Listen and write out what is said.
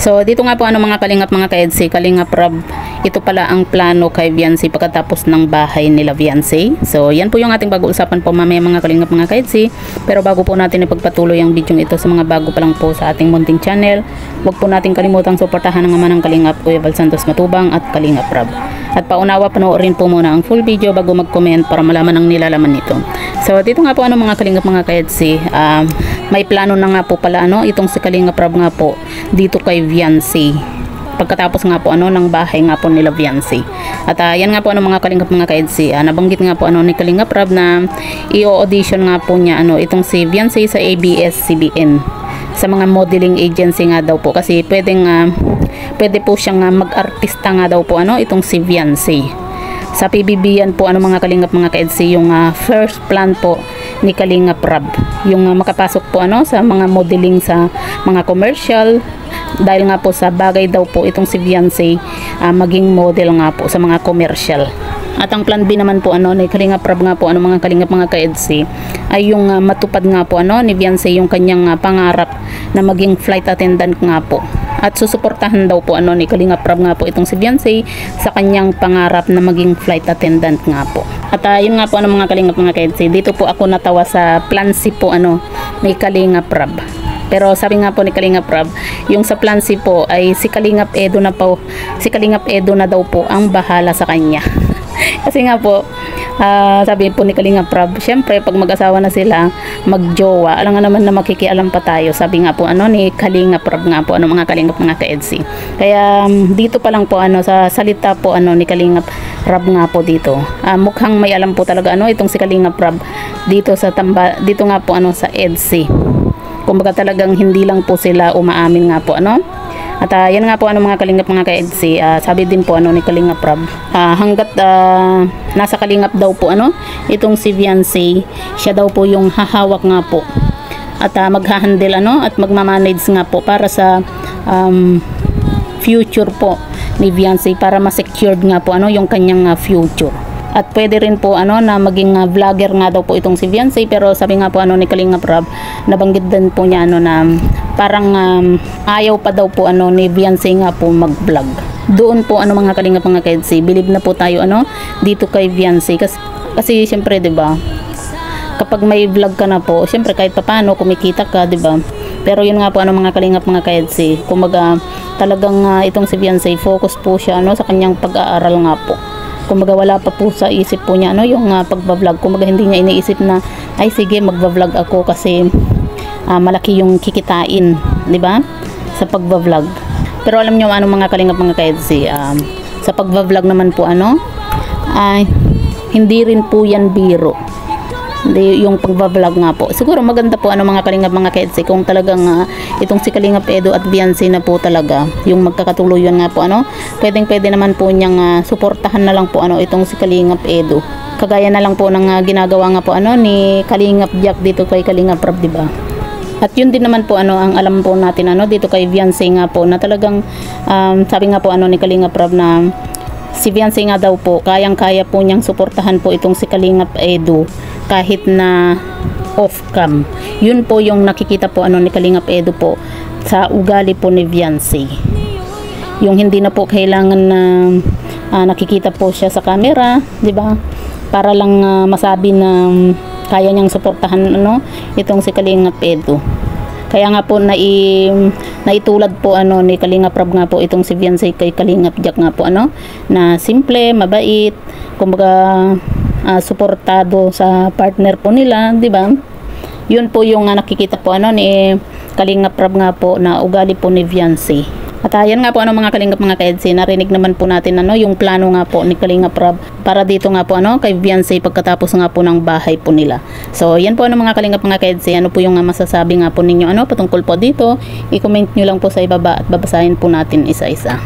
So dito nga po mga kalingap mga ka-EDC, Kalingap Rob, ito pala ang plano kay Viancy pagkatapos ng bahay nila Viancy. So yan po yung ating pag-uusapan po mamaya mga kalingap mga ka-EDC. Pero bago po natin ipagpatuloy ang video ito sa mga bago pa lang po sa ating munting channel, huwag po natin kalimutang suportahan ng ama ng Kalingap, Kuya Val Santos Matubang at Kalingap Rob. At paunawa panoorin po muna ang full video bago mag-comment para malaman ang nilalaman nito. So dito nga po mga kalingap mga ka-EDC, may plano na nga po pala itong si Kalingap Rob nga po dito kay Viancy pagkatapos nga po ng bahay nga po nila Viancy. At yan nga po mga kalingap mga ka-EDC, nabanggit nga po ni Kalingap Rob na i-audition nga po niya itong si Viancy sa ABS-CBN sa mga modeling agency nga daw po, kasi pwede po siyang mag-artista nga daw po itong si Viancy. Sa PBB yan po mga kalingap mga ka-EDC, yung first plan po ni Kalingap Rob, yung makapasok po sa mga modeling sa mga commercial, dahil nga po sa bagay daw po itong si Viancy maging model nga po sa mga commercial. At ang plan B naman po ni Kalingap Rob nga po mga kalingap mga ka-EDC ay yung matupad nga po ni Viancy yung kanyang pangarap na maging flight attendant nga po. At susuportahan daw po ni Kalingap Rob nga po itong si Viancy sa kanyang pangarap na maging flight attendant nga po. At yun nga po mga kalingap mga ka-EDC, dito po ako natawa sa plan C po ni Kalingap Rob. Pero sabi nga po ni Kalingap Rob, yung sa plan C po ay si Kalingap Edo na daw po ang bahala sa kanya. Kasi nga po, sabi po ni Kalingap Rob, syempre pag mag-asawa na sila, magjowa, alam nga naman na makikialam pa tayo. Sabi nga po ni Kalingap Rob nga po mga kalingap mga ka-EDC. Kaya dito pa lang po sa salita po ni Kalingap Rob nga po dito, mukhang may alam po talaga itong si Kalingap Rob dito dito nga po sa EDC. Kumbaga talagang hindi lang po sila umaamin nga po At yan nga po mga kalingap mga ka-EDC, sabi din po ni Kalingap Rob, hanggat nasa kalingap daw po itong si Viancy, siya daw po yung hahawak nga po at maghahandle at magmamanage nga po para sa future po ni Viancy, para ma-secured nga po yung kanyang future. At pwede rin po na maging vlogger nga daw po itong si Viancy. Pero sabi nga po ni Kalingap Rob, nabanggit din po niya na parang ayaw pa daw po ni Viancy nga po mag-vlog. Doon po mga kalingap mga ka-EDC, believe na po tayo dito kay Viancy, kasi syempre 'di ba, kapag may vlog ka na po, syempre kahit papaano kumikita ka, 'di ba? Pero yun nga po mga kalingap mga ka-EDC, kumaga talagang itong si Viancy, focus po siya sa kanyang pag-aaral nga po. Kumaga wala pa po sa isip po niya yung pagba-vlog. Kumaga hindi niya iniisip na ay sige magba-vlog ako kasi malaki yung kikitain, 'di ba? Sa pagba-vlog. Pero alam niyo mga kalingap mga ka-EDC, sa pagba-vlog naman po hindi rin po yan biro. Hindi yung pagba-vlog nga po. Siguro maganda po mga kalingap mga ka-EDC kung talagang itong si Kalingap Edo at Viancy na po talaga yung magkakatuluyan nga po pwede naman po niyang suportahan na lang po itong si Kalingap Edo. Kagaya na lang po ng ginagawa nga po ni Kalingap Jack dito kay Kalingap Rob, di ba? At yun din naman po ang alam po natin dito kay Viancy nga po na talagang sabi nga po ni Kalingap Rob na si Viancy nga daw po kayang-kaya po niyang suportahan po itong si Kalingap Edo kahit na off cam. Yun po yung nakikita po ni Kalingap Edo po sa ugali po ni Viancy. Yung hindi na po kailangan na nakikita po siya sa camera, 'di ba? Para lang masabi na kaya niyang suportahan itong si Kalingap Edo. Kaya nga po naitulad po ni Kalingap Rob nga po itong si Viancy kay Kalingap Jack nga po na simple, mabait, kumbaga suportado sa partner po nila, 'di ba? Yun po yung nakikita po ni Kalingap Rob nga po na ugali po ni Viancy. At ayan nga po mga kalingap mga ka-EDC, narinig naman po natin yung plano nga po ni Kalingap Rob para dito nga po kay Viancy pagkatapos nga po ng bahay po nila. So yan po mga kalingap mga ka-EDC, ano po yung masasabi nga po ninyo patungkol po dito, i-comment nyo lang po sa ibaba at babasahin po natin isa-isa.